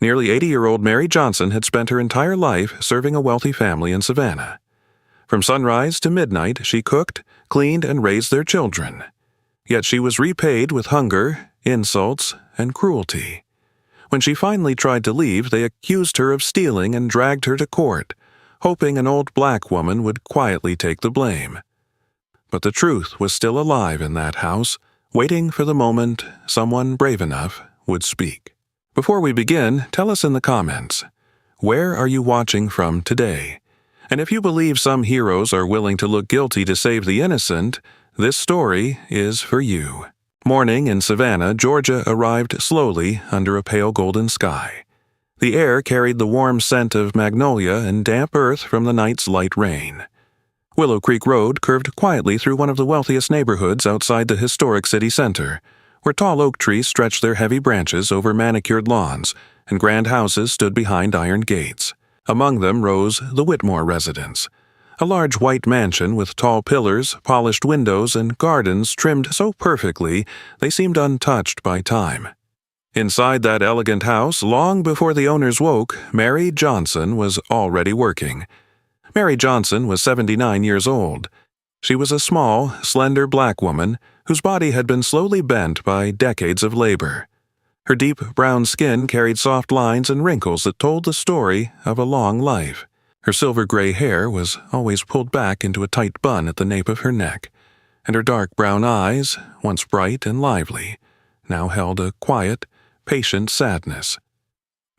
Nearly 80-year-old Mary Johnson had spent her entire life serving a wealthy family in Savannah. From sunrise to midnight, she cooked, cleaned, and raised their children. Yet she was repaid with hunger, insults, and cruelty. When she finally tried to leave, they accused her of stealing and dragged her to court, hoping an old black woman would quietly take the blame. But the truth was still alive in that house, waiting for the moment someone brave enough would speak. Before we begin, tell us in the comments, where are you watching from today? And if you believe some heroes are willing to look guilty to save the innocent, this story is for you. Morning in Savannah, Georgia arrived slowly under a pale golden sky. The air carried the warm scent of magnolia and damp earth from the night's light rain. Willow Creek Road curved quietly through one of the wealthiest neighborhoods outside the historic city center, where tall oak trees stretched their heavy branches over manicured lawns, and grand houses stood behind iron gates. Among them rose the Whitmore residence, a large white mansion with tall pillars, polished windows, and gardens trimmed so perfectly they seemed untouched by time. Inside that elegant house, long before the owners woke, Mary Johnson was already working. Mary Johnson was 79 years old. She was a small, slender black woman whose body had been slowly bent by decades of labor. Her deep brown skin carried soft lines and wrinkles that told the story of a long life. Her silver-gray hair was always pulled back into a tight bun at the nape of her neck, and her dark brown eyes, once bright and lively, now held a quiet, patient sadness.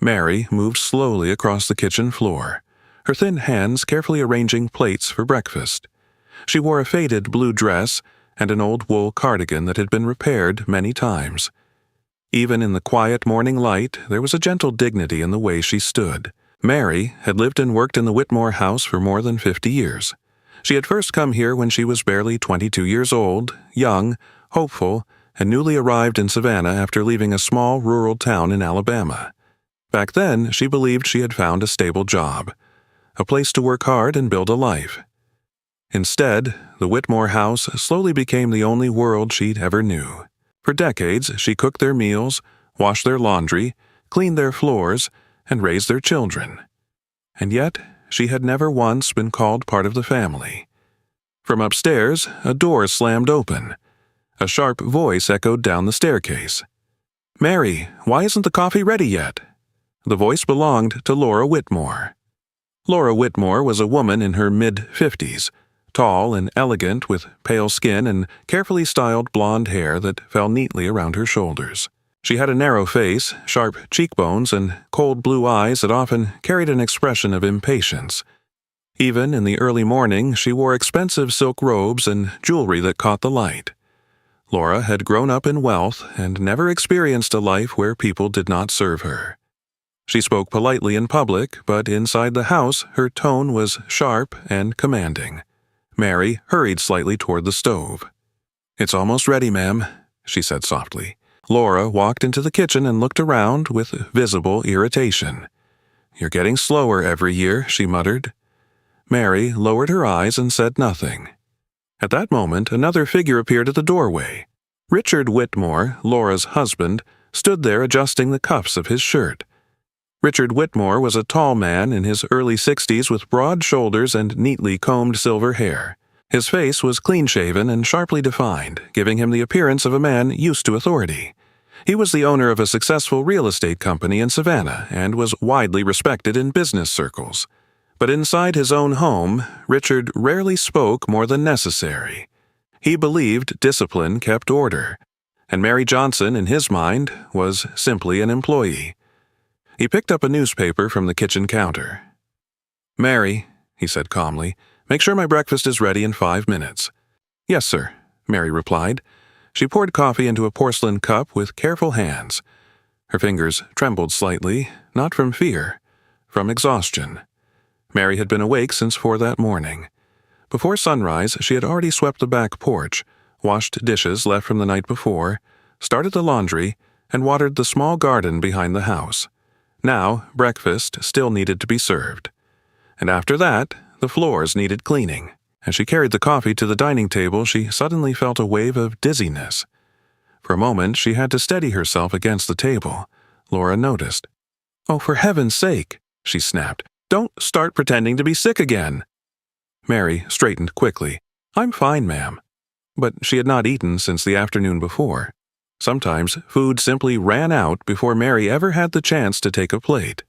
Mary moved slowly across the kitchen floor, her thin hands carefully arranging plates for breakfast. She wore a faded blue dress and an old wool cardigan that had been repaired many times. Even in the quiet morning light, there was a gentle dignity in the way she stood. Mary had lived and worked in the Whitmore house for more than 50 years. She had first come here when she was barely 22 years old, young, hopeful, and newly arrived in Savannah after leaving a small rural town in Alabama. Back then, she believed she had found a stable job, a place to work hard and build a life. Instead, the Whitmore house slowly became the only world she'd ever knew. For decades, she cooked their meals, washed their laundry, cleaned their floors, and raised their children. And yet, she had never once been called part of the family. From upstairs, a door slammed open. A sharp voice echoed down the staircase. "Mary, why isn't the coffee ready yet?" The voice belonged to Laura Whitmore. Laura Whitmore was a woman in her mid-50s, tall and elegant with pale skin and carefully styled blonde hair that fell neatly around her shoulders. She had a narrow face, sharp cheekbones, and cold blue eyes that often carried an expression of impatience. Even in the early morning, she wore expensive silk robes and jewelry that caught the light. Laura had grown up in wealth and never experienced a life where people did not serve her. She spoke politely in public, but inside the house her tone was sharp and commanding. Mary hurried slightly toward the stove. "It's almost ready, ma'am," she said softly. Laura walked into the kitchen and looked around with visible irritation. "You're getting slower every year," she muttered. Mary lowered her eyes and said nothing. At that moment, another figure appeared at the doorway. Richard Whitmore, Laura's husband, stood there adjusting the cuffs of his shirt. Richard Whitmore was a tall man in his early 60s with broad shoulders and neatly combed silver hair. His face was clean-shaven and sharply defined, giving him the appearance of a man used to authority. He was the owner of a successful real estate company in Savannah and was widely respected in business circles. But inside his own home, Richard rarely spoke more than necessary. He believed discipline kept order, and Mary Johnson, in his mind, was simply an employee. He picked up a newspaper from the kitchen counter. "Mary," he said calmly, "make sure my breakfast is ready in 5 minutes." "Yes, sir," Mary replied. She poured coffee into a porcelain cup with careful hands. Her fingers trembled slightly, not from fear, from exhaustion. Mary had been awake since 4 that morning. Before sunrise, she had already swept the back porch, washed dishes left from the night before, started the laundry, and watered the small garden behind the house. Now, breakfast still needed to be served. And after that, the floors needed cleaning. As she carried the coffee to the dining table, she suddenly felt a wave of dizziness. For a moment, she had to steady herself against the table. Laura noticed. "Oh, for heaven's sake," she snapped. "Don't start pretending to be sick again." Mary straightened quickly. "I'm fine, ma'am." But she had not eaten since the afternoon before. Sometimes food simply ran out before Mary ever had the chance to take a plate,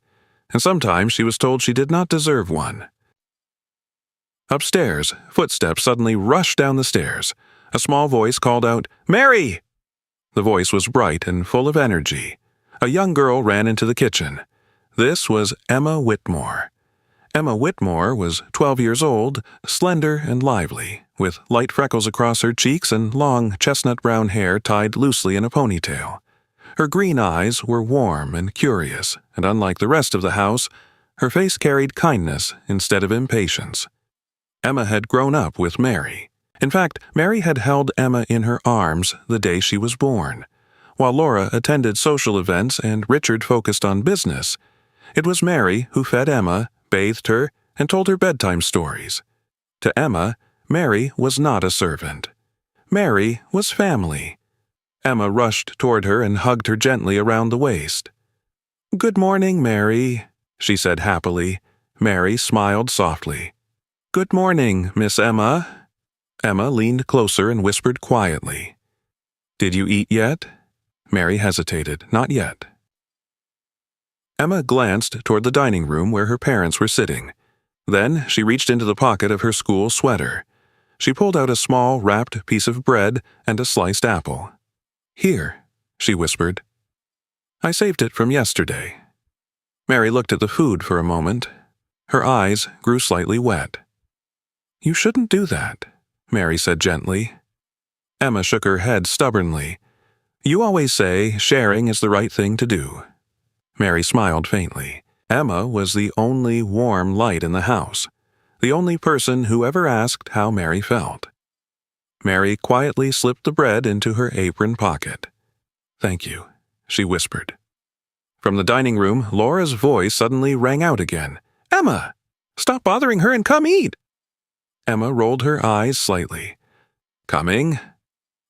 and sometimes she was told she did not deserve one. Upstairs, footsteps suddenly rushed down the stairs. A small voice called out, "Mary!" The voice was bright and full of energy. A young girl ran into the kitchen. This was Emma Whitmore. Emma Whitmore was 12 years old, slender and lively, with light freckles across her cheeks and long chestnut-brown hair tied loosely in a ponytail. Her green eyes were warm and curious, and unlike the rest of the house, her face carried kindness instead of impatience. Emma had grown up with Mary. In fact, Mary had held Emma in her arms the day she was born. While Laura attended social events and Richard focused on business, it was Mary who fed Emma, bathed her, and told her bedtime stories. To Emma, Mary was not a servant. Mary was family. Emma rushed toward her and hugged her gently around the waist. "Good morning, Mary," she said happily. Mary smiled softly. "Good morning, Miss Emma." Emma leaned closer and whispered quietly. "Did you eat yet?" Mary hesitated. "Not yet." Emma glanced toward the dining room where her parents were sitting. Then she reached into the pocket of her school sweater. She pulled out a small wrapped piece of bread and a sliced apple. "Here," she whispered. "I saved it from yesterday." Mary looked at the food for a moment. Her eyes grew slightly wet. "You shouldn't do that," Mary said gently. Emma shook her head stubbornly. "You always say sharing is the right thing to do." Mary smiled faintly. Emma was the only warm light in the house, the only person who ever asked how Mary felt. Mary quietly slipped the bread into her apron pocket. "Thank you," she whispered. From the dining room, Laura's voice suddenly rang out again. "Emma! Stop bothering her and come eat!" Emma rolled her eyes slightly. "Coming?"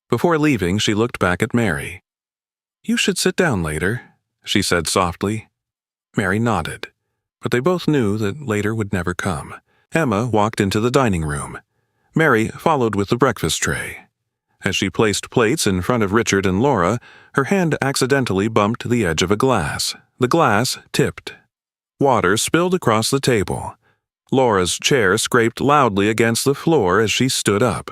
Before leaving, she looked back at Mary. "You should sit down later," she said softly. Mary nodded, but they both knew that later would never come. Emma walked into the dining room. Mary followed with the breakfast tray. As she placed plates in front of Richard and Laura, her hand accidentally bumped the edge of a glass. The glass tipped. Water spilled across the table. Laura's chair scraped loudly against the floor as she stood up.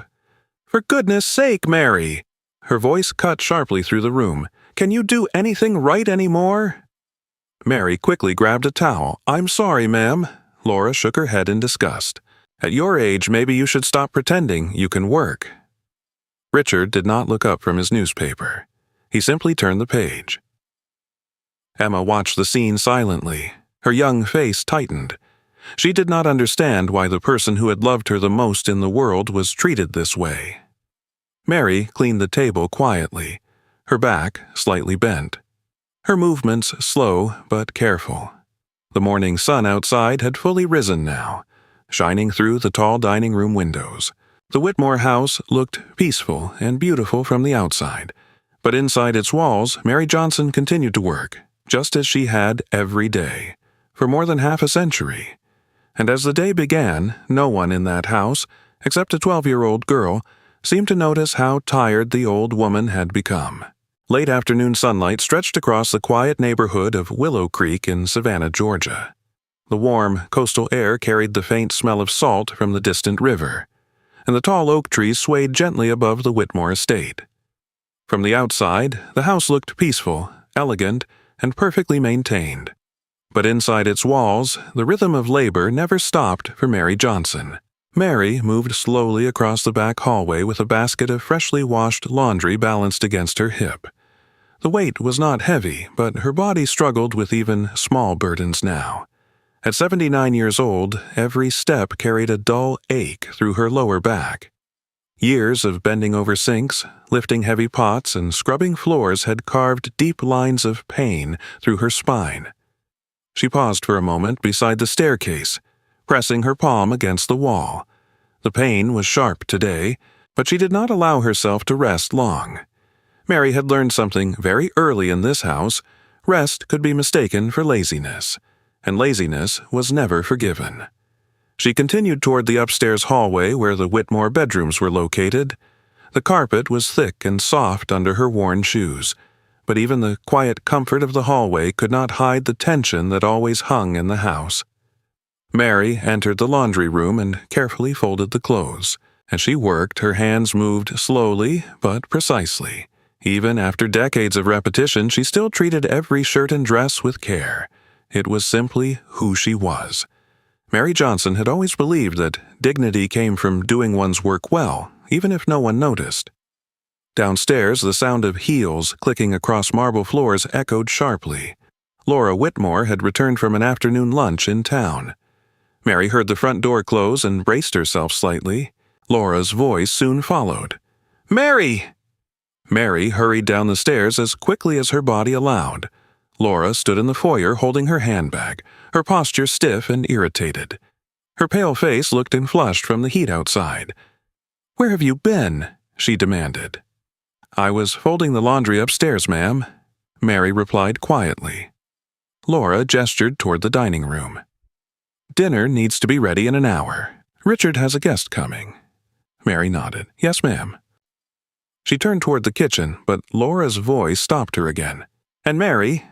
"For goodness sake, Mary!" Her voice cut sharply through the room. "Can you do anything right anymore?" Mary quickly grabbed a towel. "I'm sorry, ma'am." Laura shook her head in disgust. "At your age, maybe you should stop pretending you can work." Richard did not look up from his newspaper. He simply turned the page. Emma watched the scene silently. Her young face tightened. She did not understand why the person who had loved her the most in the world was treated this way. Mary cleaned the table quietly, her back slightly bent. Her movements slow but careful. The morning sun outside had fully risen now, shining through the tall dining room windows. The Whitmore house looked peaceful and beautiful from the outside, but inside its walls, Mary Johnson continued to work, just as she had every day, for more than half a century. And as the day began, no one in that house, except a 12-year-old girl, seemed to notice how tired the old woman had become. Late afternoon sunlight stretched across the quiet neighborhood of Willow Creek in Savannah, Georgia. The warm, coastal air carried the faint smell of salt from the distant river, and the tall oak trees swayed gently above the Whitmore estate. From the outside, the house looked peaceful, elegant, and perfectly maintained. But inside its walls, the rhythm of labor never stopped for Mary Johnson. Mary moved slowly across the back hallway with a basket of freshly washed laundry balanced against her hip. The weight was not heavy, but her body struggled with even small burdens now. At 79 years old, every step carried a dull ache through her lower back. Years of bending over sinks, lifting heavy pots, and scrubbing floors had carved deep lines of pain through her spine. She paused for a moment beside the staircase, pressing her palm against the wall. The pain was sharp today, but she did not allow herself to rest long. Mary had learned something very early in this house. Rest could be mistaken for laziness, and laziness was never forgiven. She continued toward the upstairs hallway where the Whitmore bedrooms were located. The carpet was thick and soft under her worn shoes, but even the quiet comfort of the hallway could not hide the tension that always hung in the house. Mary entered the laundry room and carefully folded the clothes. As she worked, her hands moved slowly but precisely. Even after decades of repetition, she still treated every shirt and dress with care. It was simply who she was. Mary Johnson had always believed that dignity came from doing one's work well, even if no one noticed. Downstairs, the sound of heels clicking across marble floors echoed sharply. Laura Whitmore had returned from an afternoon lunch in town. Mary heard the front door close and braced herself slightly. Laura's voice soon followed. "Mary!" Mary hurried down the stairs as quickly as her body allowed. Laura stood in the foyer holding her handbag, her posture stiff and irritated. Her pale face looked and flushed from the heat outside. "Where have you been?" she demanded. "I was folding the laundry upstairs, ma'am," Mary replied quietly. Laura gestured toward the dining room. "Dinner needs to be ready in an hour. Richard has a guest coming." Mary nodded. "Yes, ma'am." She turned toward the kitchen, but Laura's voice stopped her again. "And Mary,"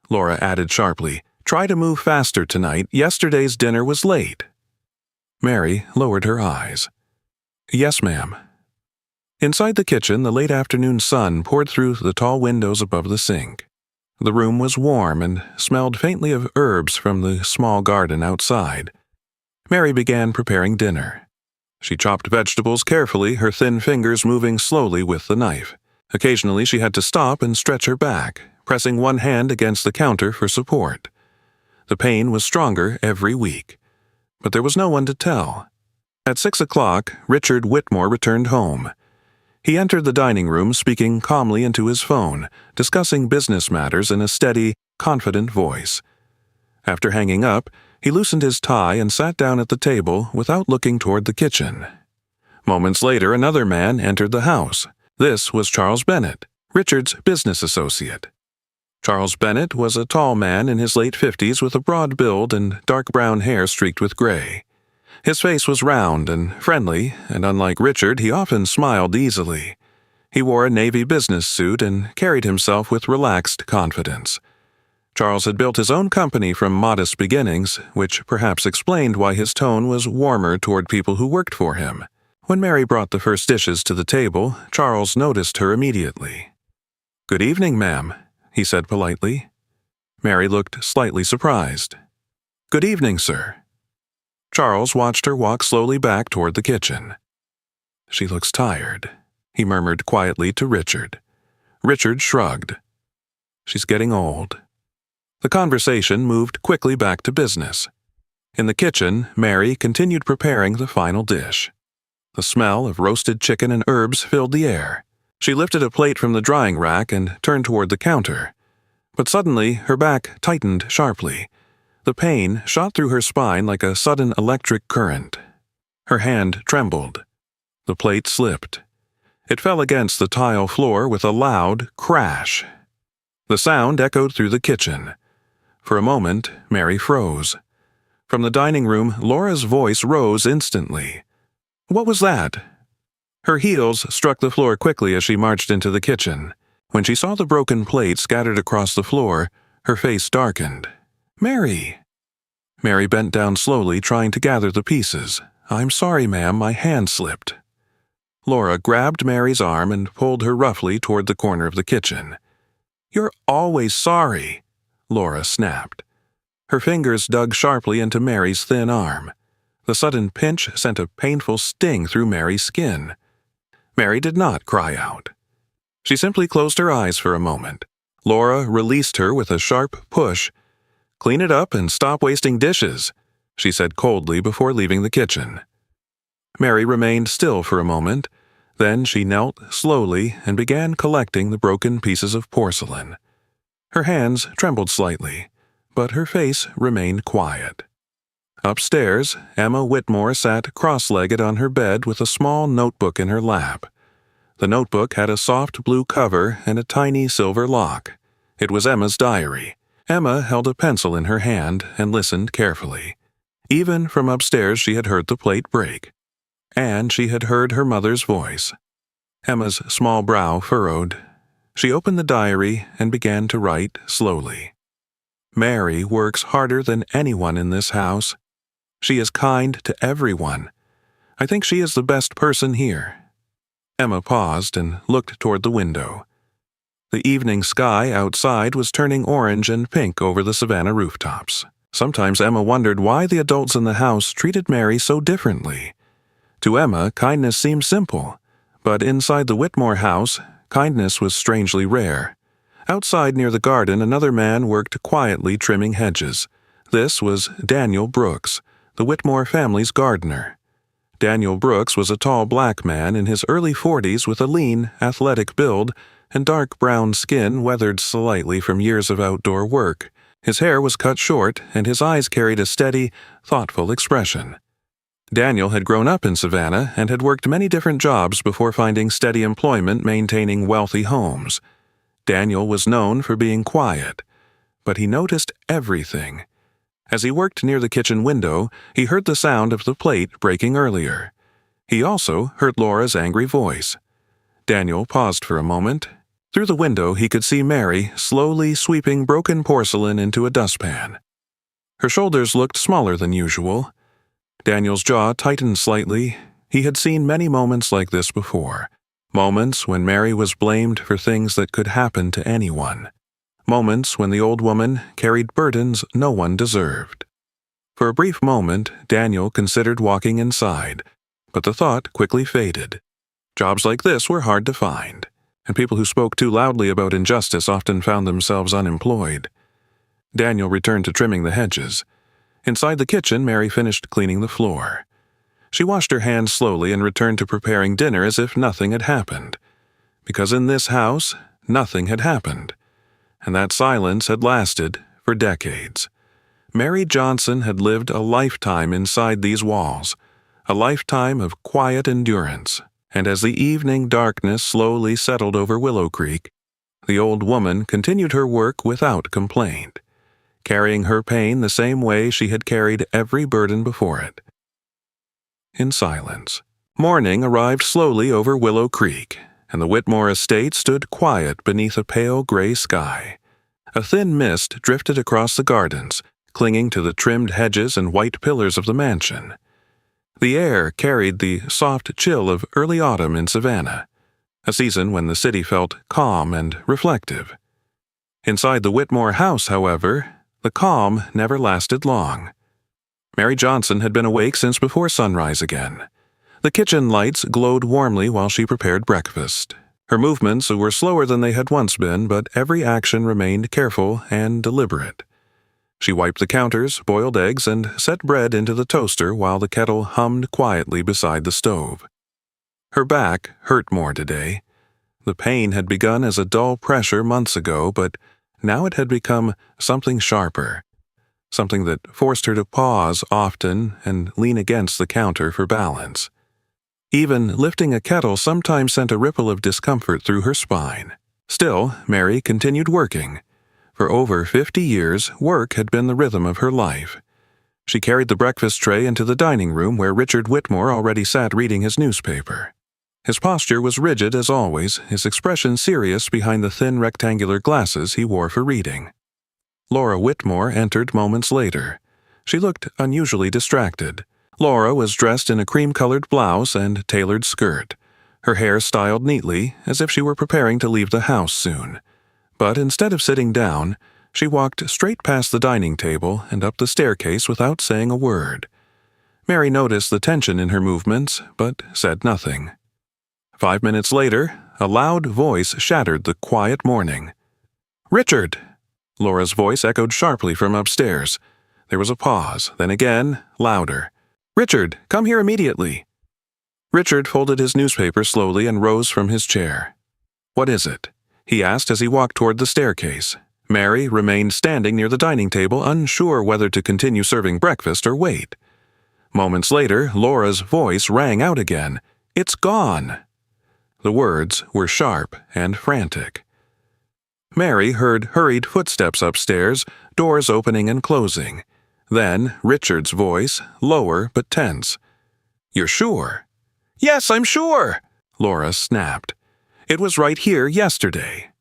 Laura added sharply, "try to move faster tonight. Yesterday's dinner was late." Mary lowered her eyes. "Yes, ma'am." Inside the kitchen, the late afternoon sun poured through the tall windows above the sink. The room was warm and smelled faintly of herbs from the small garden outside. Mary began preparing dinner. She chopped vegetables carefully, her thin fingers moving slowly with the knife. Occasionally she had to stop and stretch her back, pressing one hand against the counter for support. The pain was stronger every week. But there was no one to tell. At 6 o'clock, Richard Whitmore returned home. He entered the dining room speaking calmly into his phone, discussing business matters in a steady, confident voice. After hanging up, he loosened his tie and sat down at the table without looking toward the kitchen. Moments later, another man entered the house. This was Charles Bennett, Richard's business associate. Charles Bennett was a tall man in his late 50s with a broad build and dark brown hair streaked with gray. His face was round and friendly, and unlike Richard, he often smiled easily. He wore a navy business suit and carried himself with relaxed confidence. Charles had built his own company from modest beginnings, which perhaps explained why his tone was warmer toward people who worked for him. When Mary brought the first dishes to the table, Charles noticed her immediately. "Good evening, ma'am," he said politely. Mary looked slightly surprised. "Good evening, sir." Charles watched her walk slowly back toward the kitchen. "She looks tired," he murmured quietly to Richard. Richard shrugged. "She's getting old." The conversation moved quickly back to business. In the kitchen, Mary continued preparing the final dish. The smell of roasted chicken and herbs filled the air. She lifted a plate from the drying rack and turned toward the counter. But suddenly, her back tightened sharply. The pain shot through her spine like a sudden electric current. Her hand trembled. The plate slipped. It fell against the tile floor with a loud crash. The sound echoed through the kitchen. For a moment, Mary froze. From the dining room, Laura's voice rose instantly. "What was that?" Her heels struck the floor quickly as she marched into the kitchen. When she saw the broken plate scattered across the floor, her face darkened. "Mary!" Mary bent down slowly, trying to gather the pieces. "I'm sorry, ma'am, my hand slipped." Laura grabbed Mary's arm and pulled her roughly toward the corner of the kitchen. "You're always sorry," Laura snapped. Her fingers dug sharply into Mary's thin arm. The sudden pinch sent a painful sting through Mary's skin. Mary did not cry out. She simply closed her eyes for a moment. Laura released her with a sharp push. "Clean it up and stop wasting dishes," she said coldly before leaving the kitchen. Mary remained still for a moment. Then she knelt slowly and began collecting the broken pieces of porcelain. Her hands trembled slightly, but her face remained quiet. Upstairs, Emma Whitmore sat cross-legged on her bed with a small notebook in her lap. The notebook had a soft blue cover and a tiny silver lock. It was Emma's diary. Emma held a pencil in her hand and listened carefully. Even from upstairs she had heard the plate break. And she had heard her mother's voice. Emma's small brow furrowed. She opened the diary and began to write slowly. Mary works harder than anyone in this house. She is kind to everyone. I think she is the best person here. Emma paused and looked toward the window. The evening sky outside was turning orange and pink over the Savannah rooftops. Sometimes Emma wondered why the adults in the house treated Mary so differently. To Emma, kindness seemed simple, but inside the Whitmore house, kindness was strangely rare. Outside near the garden, another man worked quietly trimming hedges. This was Daniel Brooks, the Whitmore family's gardener. Daniel Brooks was a tall black man in his early 40s with a lean, athletic build and dark brown skin weathered slightly from years of outdoor work. His hair was cut short, and his eyes carried a steady, thoughtful expression. Daniel had grown up in Savannah and had worked many different jobs before finding steady employment maintaining wealthy homes. Daniel was known for being quiet, but he noticed everything. As he worked near the kitchen window, he heard the sound of the plate breaking earlier. He also heard Laura's angry voice. Daniel paused for a moment. Through the window he could see Mary slowly sweeping broken porcelain into a dustpan. Her shoulders looked smaller than usual. Daniel's jaw tightened slightly. He had seen many moments like this before. Moments when Mary was blamed for things that could happen to anyone. Moments when the old woman carried burdens no one deserved. For a brief moment, Daniel considered walking inside, but the thought quickly faded. Jobs like this were hard to find, and people who spoke too loudly about injustice often found themselves unemployed. Daniel returned to trimming the hedges. Inside the kitchen, Mary finished cleaning the floor. She washed her hands slowly and returned to preparing dinner as if nothing had happened. Because in this house, nothing had happened. And that silence had lasted for decades. Mary Johnson had lived a lifetime inside these walls, a lifetime of quiet endurance. And as the evening darkness slowly settled over Willow Creek, the old woman continued her work without complaint, carrying her pain the same way she had carried every burden before it. In silence, morning arrived slowly over Willow Creek, and the Whitmore estate stood quiet beneath a pale gray sky. A thin mist drifted across the gardens, clinging to the trimmed hedges and white pillars of the mansion. The air carried the soft chill of early autumn in Savannah, a season when the city felt calm and reflective. Inside the Whitmore house, however, the calm never lasted long. Mary Johnson had been awake since before sunrise again. The kitchen lights glowed warmly while she prepared breakfast. Her movements were slower than they had once been, but every action remained careful and deliberate. She wiped the counters, boiled eggs, and set bread into the toaster while the kettle hummed quietly beside the stove. Her back hurt more today. The pain had begun as a dull pressure months ago, but now it had become something sharper, something that forced her to pause often and lean against the counter for balance. Even lifting a kettle sometimes sent a ripple of discomfort through her spine. Still, Mary continued working. For over 50 years, work had been the rhythm of her life. She carried the breakfast tray into the dining room where Richard Whitmore already sat reading his newspaper. His posture was rigid as always, his expression serious behind the thin rectangular glasses he wore for reading. Laura Whitmore entered moments later. She looked unusually distracted. Laura was dressed in a cream-colored blouse and tailored skirt, her hair styled neatly as if she were preparing to leave the house soon. But instead of sitting down, she walked straight past the dining table and up the staircase without saying a word. Mary noticed the tension in her movements, but said nothing. 5 minutes later, a loud voice shattered the quiet morning. "Richard!" Laura's voice echoed sharply from upstairs. There was a pause, then again, louder. "Richard, come here immediately." Richard folded his newspaper slowly and rose from his chair. "What is it?" he asked as he walked toward the staircase. Mary remained standing near the dining table, unsure whether to continue serving breakfast or wait. Moments later, Laura's voice rang out again. "It's gone!" The words were sharp and frantic. Mary heard hurried footsteps upstairs, doors opening and closing. Then Richard's voice, lower but tense. "You're sure?" "Yes, I'm sure," Laura snapped. "It was right here yesterday."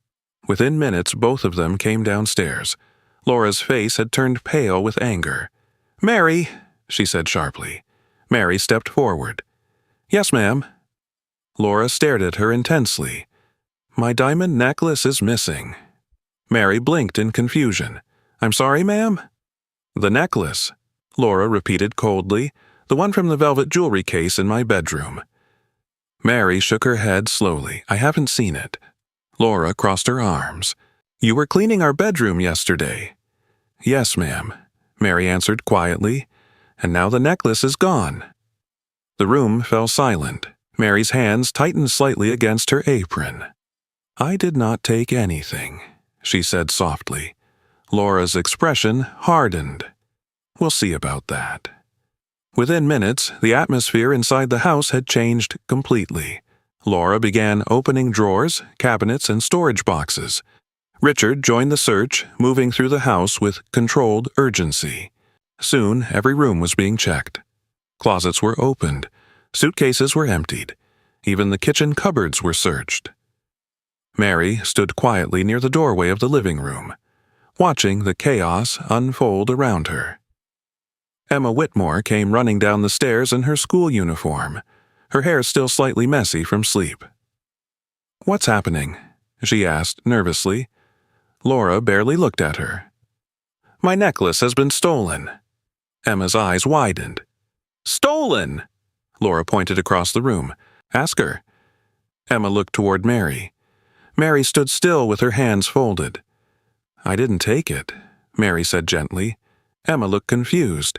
Within minutes, both of them came downstairs. Laura's face had turned pale with anger. "Mary," she said sharply. Mary stepped forward. "Yes, ma'am." Laura stared at her intensely. "My diamond necklace is missing." Mary blinked in confusion. "I'm sorry, ma'am?" "The necklace," Laura repeated coldly. "The one from the velvet jewelry case in my bedroom." Mary shook her head slowly. "I haven't seen it." Laura crossed her arms. "You were cleaning our bedroom yesterday." "Yes, ma'am," Mary answered quietly. "And now the necklace is gone." The room fell silent. Mary's hands tightened slightly against her apron. "I did not take anything," she said softly. Laura's expression hardened. "We'll see about that." Within minutes, the atmosphere inside the house had changed completely. Laura began opening drawers, cabinets, and storage boxes. Richard joined the search, moving through the house with controlled urgency. Soon, every room was being checked. Closets were opened. Suitcases were emptied. Even the kitchen cupboards were searched. Mary stood quietly near the doorway of the living room, watching the chaos unfold around her. Emma Whitmore came running down the stairs in her school uniform, her hair still slightly messy from sleep. "What's happening?" she asked nervously. Laura barely looked at her. "My necklace has been stolen." Emma's eyes widened. "Stolen!" Laura pointed across the room. "Ask her." Emma looked toward Mary. Mary stood still with her hands folded. "I didn't take it," Mary said gently. Emma looked confused.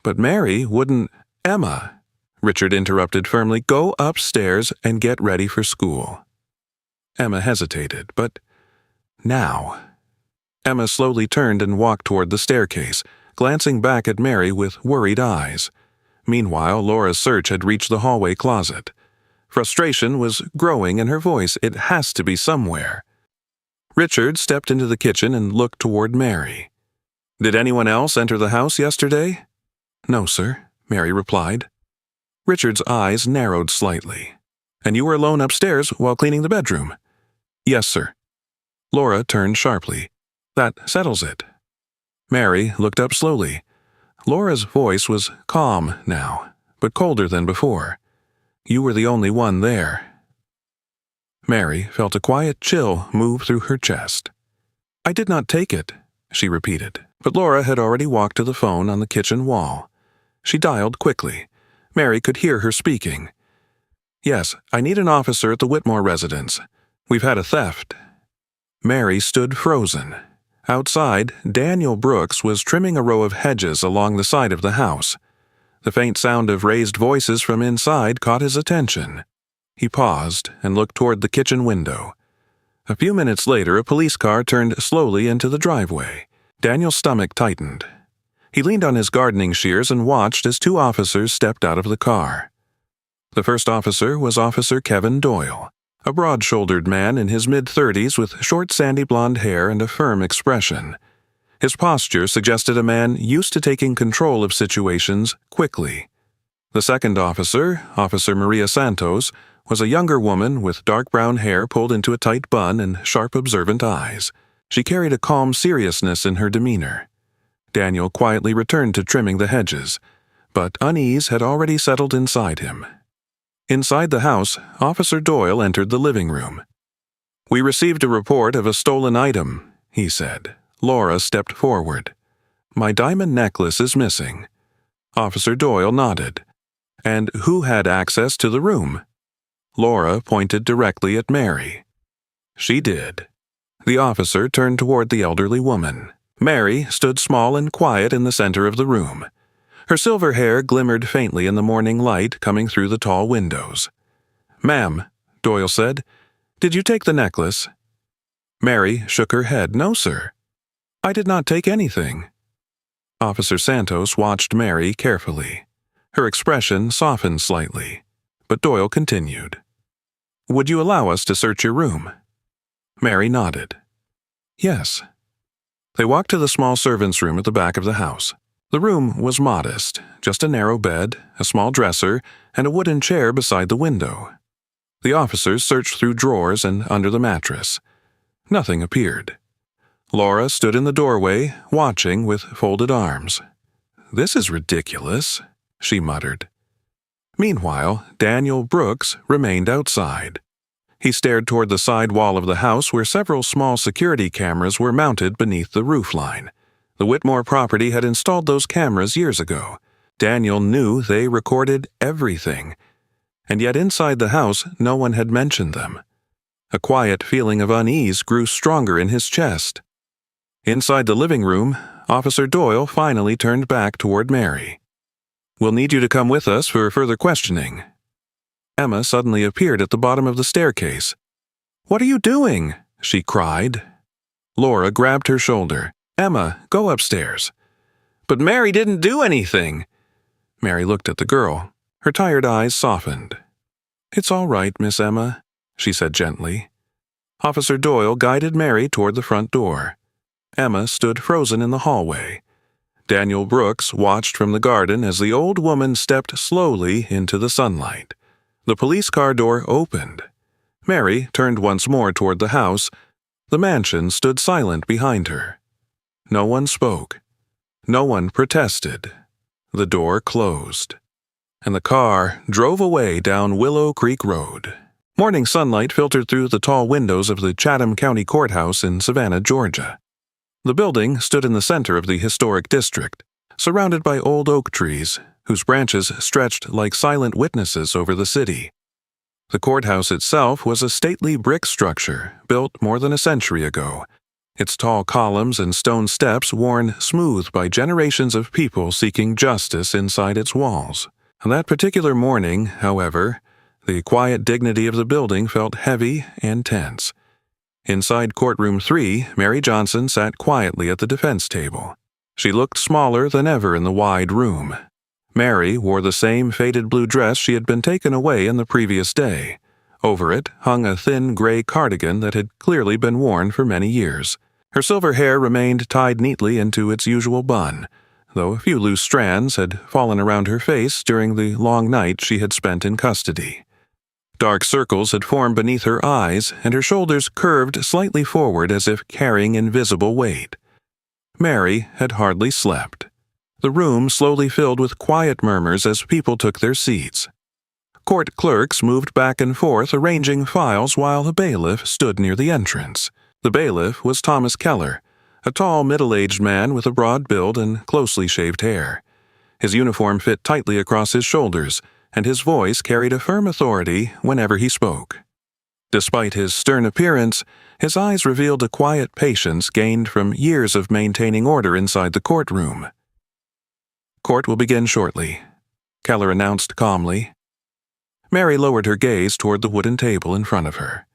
"But Mary wouldn't—" "Emma," Richard interrupted firmly, "go upstairs and get ready for school." Emma hesitated, but now. Emma slowly turned and walked toward the staircase, glancing back at Mary with worried eyes. Meanwhile, Laura's search had reached the hallway closet. Frustration was growing in her voice. "It has to be somewhere." Richard stepped into the kitchen and looked toward Mary. "Did anyone else enter the house yesterday?" "No, sir," Mary replied. Richard's eyes narrowed slightly. "And you were alone upstairs while cleaning the bedroom?" "Yes, sir." Laura turned sharply. "That settles it." Mary looked up slowly. Laura's voice was calm now, but colder than before. "You were the only one there." Mary felt a quiet chill move through her chest. "I did not take it," she repeated, but Laura had already walked to the phone on the kitchen wall. She dialed quickly. Mary could hear her speaking. "Yes, I need an officer at the Whitmore residence. We've had a theft." Mary stood frozen. Outside, Daniel Brooks was trimming a row of hedges along the side of the house. The faint sound of raised voices from inside caught his attention. He paused and looked toward the kitchen window. A few minutes later, a police car turned slowly into the driveway. Daniel's stomach tightened. He leaned on his gardening shears and watched as two officers stepped out of the car. The first officer was Officer Kevin Doyle, a broad-shouldered man in his mid-30s with short sandy blonde hair and a firm expression. His posture suggested a man used to taking control of situations quickly. The second officer, Officer Maria Santos, was a younger woman with dark brown hair pulled into a tight bun and sharp observant eyes. She carried a calm seriousness in her demeanor. Daniel quietly returned to trimming the hedges, but unease had already settled inside him. Inside the house, Officer Doyle entered the living room. "We received a report of a stolen item," he said. Laura stepped forward. "My diamond necklace is missing." Officer Doyle nodded. "And who had access to the room?" Laura pointed directly at Mary. "She did." The officer turned toward the elderly woman. Mary stood small and quiet in the center of the room. Her silver hair glimmered faintly in the morning light coming through the tall windows. "Ma'am," Doyle said, "did you take the necklace?" Mary shook her head. "No, sir. I did not take anything." Officer Santos watched Mary carefully. Her expression softened slightly, but Doyle continued. "Would you allow us to search your room?" Mary nodded. Yes. They walked to the small servants' room at the back of the house. The room was modest, just a narrow bed, a small dresser, and a wooden chair beside the window. The officers searched through drawers and under the mattress. Nothing appeared. Laura stood in the doorway, watching with folded arms. "This is ridiculous," she muttered. Meanwhile, Daniel Brooks remained outside. He stared toward the side wall of the house where several small security cameras were mounted beneath the roofline. The Whitmore property had installed those cameras years ago. Daniel knew they recorded everything, and yet inside the house no one had mentioned them. A quiet feeling of unease grew stronger in his chest. Inside the living room, Officer Doyle finally turned back toward Mary. "We'll need you to come with us for further questioning." Emma suddenly appeared at the bottom of the staircase. "What are you doing?" she cried. Laura grabbed her shoulder. "Emma, go upstairs." "But Mary didn't do anything." Mary looked at the girl. Her tired eyes softened. "It's all right, Miss Emma," she said gently. Officer Doyle guided Mary toward the front door. Emma stood frozen in the hallway. Daniel Brooks watched from the garden as the old woman stepped slowly into the sunlight. The police car door opened. Mary turned once more toward the house. The mansion stood silent behind her. No one spoke. No one protested. The door closed, and the car drove away down Willow Creek Road. Morning sunlight filtered through the tall windows of the Chatham County Courthouse in Savannah, Georgia. The building stood in the center of the historic district, surrounded by old oak trees, whose branches stretched like silent witnesses over the city. The courthouse itself was a stately brick structure built more than a century ago, its tall columns and stone steps worn smooth by generations of people seeking justice inside its walls. On that particular morning, however, the quiet dignity of the building felt heavy and tense. Inside courtroom 3, Mary Johnson sat quietly at the defense table. She looked smaller than ever in the wide room. Mary wore the same faded blue dress she had been taken away in the previous day. Over it hung a thin gray cardigan that had clearly been worn for many years. Her silver hair remained tied neatly into its usual bun, though a few loose strands had fallen around her face during the long night she had spent in custody. Dark circles had formed beneath her eyes, and her shoulders curved slightly forward as if carrying invisible weight. Mary had hardly slept. The room slowly filled with quiet murmurs as people took their seats. Court clerks moved back and forth arranging files while a bailiff stood near the entrance. The bailiff was Thomas Keller, a tall middle-aged man with a broad build and closely shaved hair. His uniform fit tightly across his shoulders, and his voice carried a firm authority whenever he spoke. Despite his stern appearance, his eyes revealed a quiet patience gained from years of maintaining order inside the courtroom. "Court will begin shortly," Keller announced calmly. Mary lowered her gaze toward the wooden table in front of her.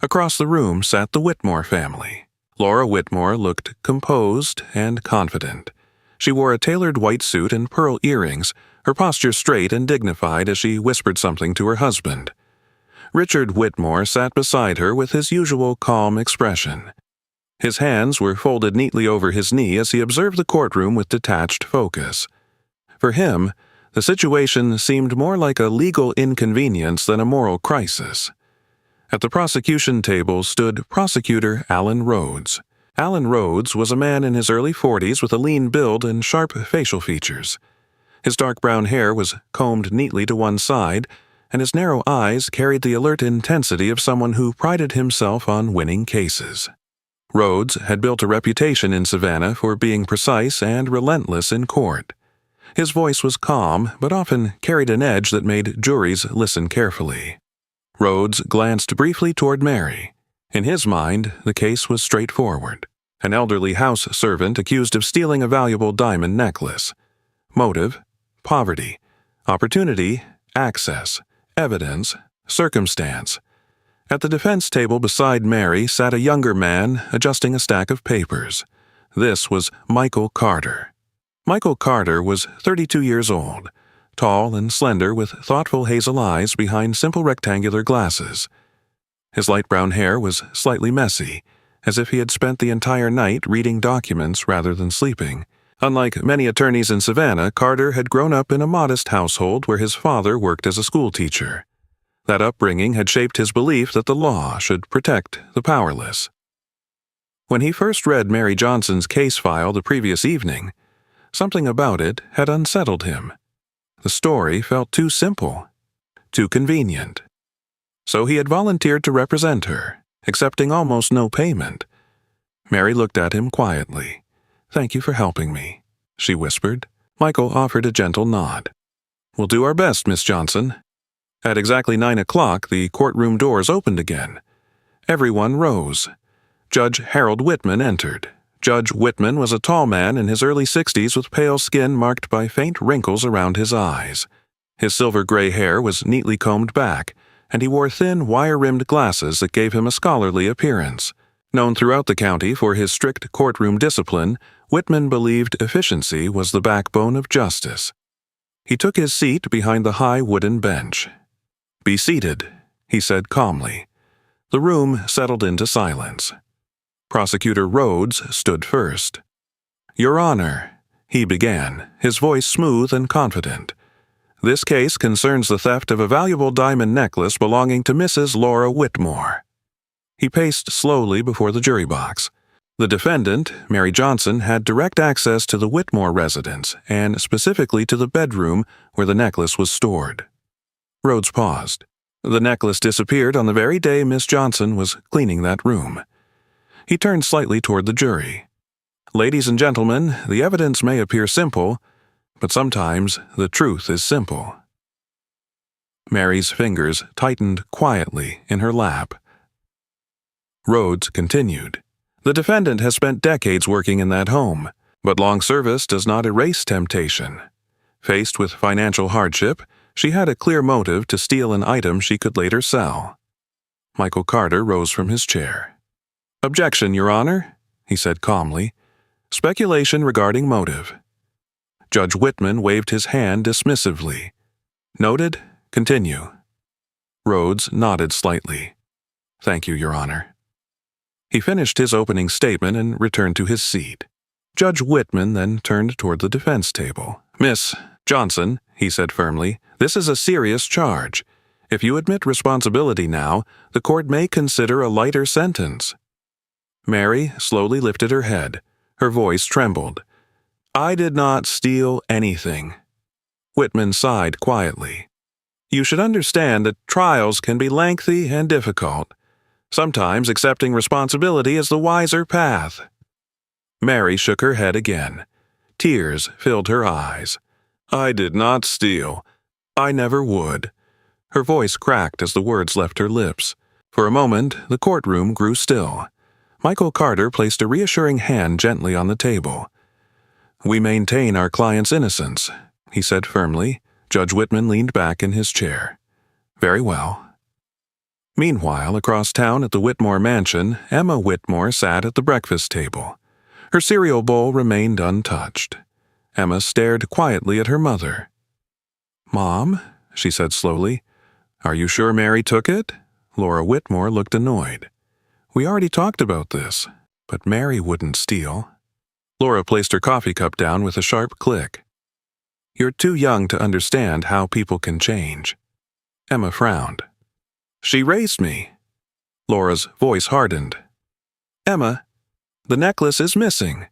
Across the room sat the Whitmore family. Laura Whitmore looked composed and confident. She wore a tailored white suit and pearl earrings, her posture straight and dignified as she whispered something to her husband. Richard Whitmore sat beside her with his usual calm expression. His hands were folded neatly over his knee as he observed the courtroom with detached focus. For him, the situation seemed more like a legal inconvenience than a moral crisis. At the prosecution table stood Prosecutor Allen Rhodes. Allen Rhodes was a man in his early 40s with a lean build and sharp facial features. His dark brown hair was combed neatly to one side, and his narrow eyes carried the alert intensity of someone who prided himself on winning cases. Rhodes had built a reputation in Savannah for being precise and relentless in court. His voice was calm, but often carried an edge that made juries listen carefully. Rhodes glanced briefly toward Mary. In his mind, the case was straightforward. An elderly house servant accused of stealing a valuable diamond necklace. Motive: poverty. Opportunity: access. Evidence: circumstance. At the defense table beside Mary sat a younger man adjusting a stack of papers. This was Michael Carter. Michael Carter was 32 years old, tall and slender with thoughtful hazel eyes behind simple rectangular glasses. His light brown hair was slightly messy, as if he had spent the entire night reading documents rather than sleeping. Unlike many attorneys in Savannah, Carter had grown up in a modest household where his father worked as a schoolteacher. That upbringing had shaped his belief that the law should protect the powerless. When he first read Mary Johnson's case file the previous evening, something about it had unsettled him. The story felt too simple, too convenient. So he had volunteered to represent her, accepting almost no payment. Mary looked at him quietly. "Thank you for helping me," she whispered. Michael offered a gentle nod. "We'll do our best, Miss Johnson." At exactly 9 o'clock, the courtroom doors opened again. Everyone rose. Judge Harold Whitman entered. Judge Whitman was a tall man in his early 60s with pale skin marked by faint wrinkles around his eyes. His silver-gray hair was neatly combed back, and he wore thin, wire-rimmed glasses that gave him a scholarly appearance. Known throughout the county for his strict courtroom discipline, Whitman believed efficiency was the backbone of justice. He took his seat behind the high wooden bench. "Be seated," he said calmly. The room settled into silence. Prosecutor Rhodes stood first. "Your Honor," he began, his voice smooth and confident. "This case concerns the theft of a valuable diamond necklace belonging to Mrs. Laura Whitmore." He paced slowly before the jury box. The defendant, Mary Johnson, had direct access to the Whitmore residence, and specifically to the bedroom where the necklace was stored. Rhodes paused. The necklace disappeared on the very day Miss Johnson was cleaning that room. He turned slightly toward the jury. "Ladies and gentlemen, the evidence may appear simple, but sometimes the truth is simple." Mary's fingers tightened quietly in her lap. Rhodes continued. "The defendant has spent decades working in that home, but long service does not erase temptation. Faced with financial hardship, she had a clear motive to steal an item she could later sell." Michael Carter rose from his chair. "Objection, Your Honor," he said calmly. "Speculation regarding motive." Judge Whitman waved his hand dismissively. "Noted. Continue." Rhodes nodded slightly. "Thank you, Your Honor." He finished his opening statement and returned to his seat. Judge Whitman then turned toward the defense table. "Miss Johnson," he said firmly, "this is a serious charge. If you admit responsibility now, the court may consider a lighter sentence." Mary slowly lifted her head. Her voice trembled. "I did not steal anything." Whitman sighed quietly. "You should understand that trials can be lengthy and difficult. Sometimes accepting responsibility is the wiser path." Mary shook her head again. Tears filled her eyes. "I did not steal. I never would." Her voice cracked as the words left her lips. For a moment, the courtroom grew still. Michael Carter placed a reassuring hand gently on the table. "We maintain our client's innocence," he said firmly. Judge Whitman leaned back in his chair. "Very well." Meanwhile, across town at the Whitmore mansion, Emma Whitmore sat at the breakfast table. Her cereal bowl remained untouched. Emma stared quietly at her mother. "Mom," she said slowly, "are you sure Mary took it?" Laura Whitmore looked annoyed. "We already talked about this, but Mary wouldn't steal." Laura placed her coffee cup down with a sharp click. "You're too young to understand how people can change." Emma frowned. "She raised me." Laura's voice hardened. "Emma, the necklace is missing.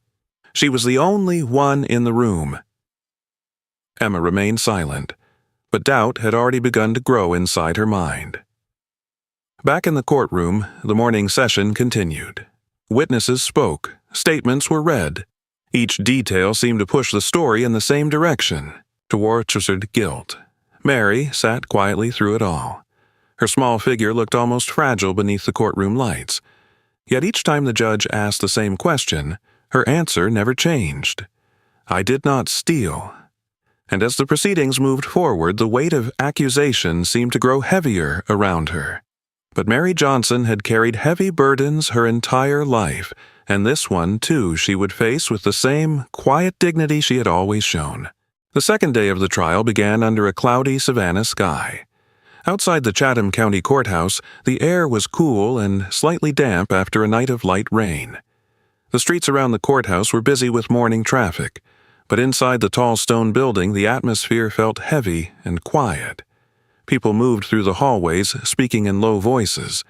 She was the only one in the room." Emma remained silent, but doubt had already begun to grow inside her mind. Back in the courtroom, the morning session continued. Witnesses spoke, statements were read. Each detail seemed to push the story in the same direction, towards guilt. Mary sat quietly through it all. Her small figure looked almost fragile beneath the courtroom lights. Yet each time the judge asked the same question, her answer never changed. "I did not steal." And as the proceedings moved forward, the weight of accusation seemed to grow heavier around her. But Mary Johnson had carried heavy burdens her entire life, and this one, too, she would face with the same quiet dignity she had always shown. The second day of the trial began under a cloudy Savannah sky. Outside the Chatham County Courthouse, the air was cool and slightly damp after a night of light rain. The streets around the courthouse were busy with morning traffic, but inside the tall stone building the atmosphere felt heavy and quiet. People moved through the hallways, speaking in low voices,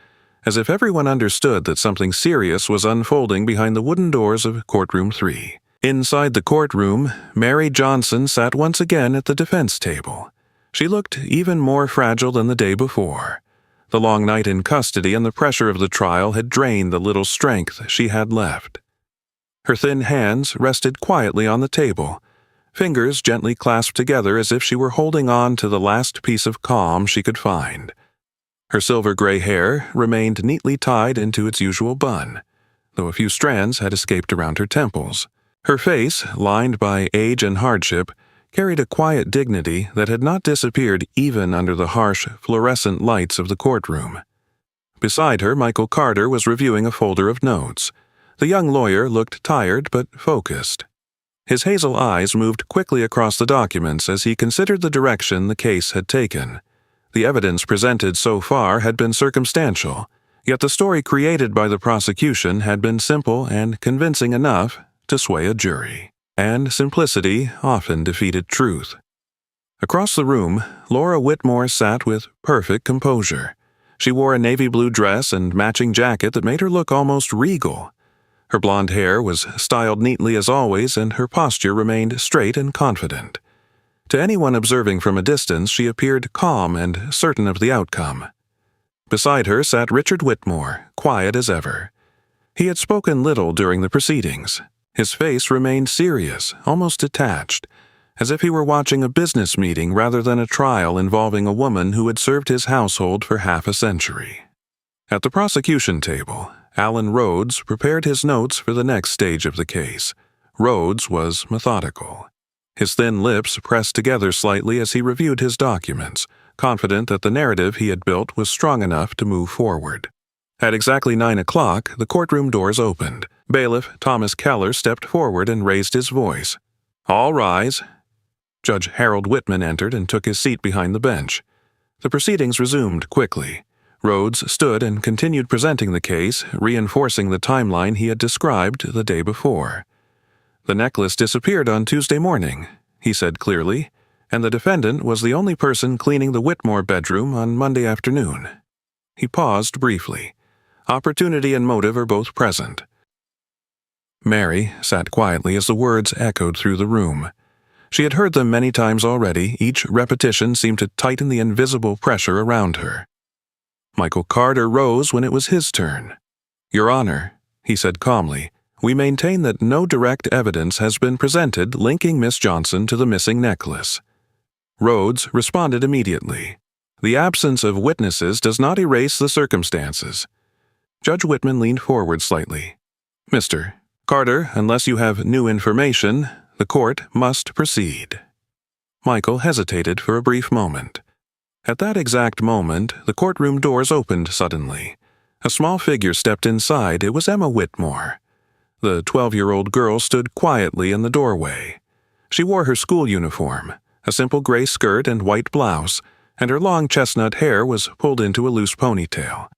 as if everyone understood that something serious was unfolding behind the wooden doors of Courtroom 3. Inside the courtroom, Mary Johnson sat once again at the defense table. She looked even more fragile than the day before. The long night in custody and the pressure of the trial had drained the little strength she had left. Her thin hands rested quietly on the table, fingers gently clasped together as if she were holding on to the last piece of calm she could find. Her silver-gray hair remained neatly tied into its usual bun, though a few strands had escaped around her temples. Her face, lined by age and hardship, carried a quiet dignity that had not disappeared even under the harsh, fluorescent lights of the courtroom. Beside her, Michael Carter was reviewing a folder of notes. The young lawyer looked tired but focused. His hazel eyes moved quickly across the documents as he considered the direction the case had taken. The evidence presented so far had been circumstantial, yet the story created by the prosecution had been simple and convincing enough to sway a jury. And simplicity often defeated truth. Across the room, Laura Whitmore sat with perfect composure. She wore a navy blue dress and matching jacket that made her look almost regal. Her blonde hair was styled neatly as always, and her posture remained straight and confident. To anyone observing from a distance, she appeared calm and certain of the outcome. Beside her sat Richard Whitmore, quiet as ever. He had spoken little during the proceedings. His face remained serious, almost detached, as if he were watching a business meeting rather than a trial involving a woman who had served his household for half a century. At the prosecution table, Alan Rhodes prepared his notes for the next stage of the case. Rhodes was methodical. His thin lips pressed together slightly as he reviewed his documents, confident that the narrative he had built was strong enough to move forward. At exactly 9 o'clock, the courtroom doors opened. Bailiff Thomas Keller stepped forward and raised his voice. "All rise." Judge Harold Whitman entered and took his seat behind the bench. The proceedings resumed quickly. Rhodes stood and continued presenting the case, reinforcing the timeline he had described the day before. "The necklace disappeared on Tuesday morning," he said clearly, "and the defendant was the only person cleaning the Whitmore bedroom on Monday afternoon." He paused briefly. Opportunity and motive are both present. Mary sat quietly as the words echoed through the room. She had heard them many times already. Each repetition seemed to tighten the invisible pressure around her. Michael Carter rose when it was his turn. "Your Honor," he said calmly, "we maintain that no direct evidence has been presented linking Miss Johnson to the missing necklace." Rhodes responded immediately. "The absence of witnesses does not erase the circumstances." Judge Whitman leaned forward slightly. "Mr. Carter, unless you have new information, the court must proceed." Michael hesitated for a brief moment. At that exact moment, the courtroom doors opened suddenly. A small figure stepped inside. It was Emma Whitmore. The 12-year-old girl stood quietly in the doorway. She wore her school uniform, a simple gray skirt and white blouse, and her long chestnut hair was pulled into a loose ponytail.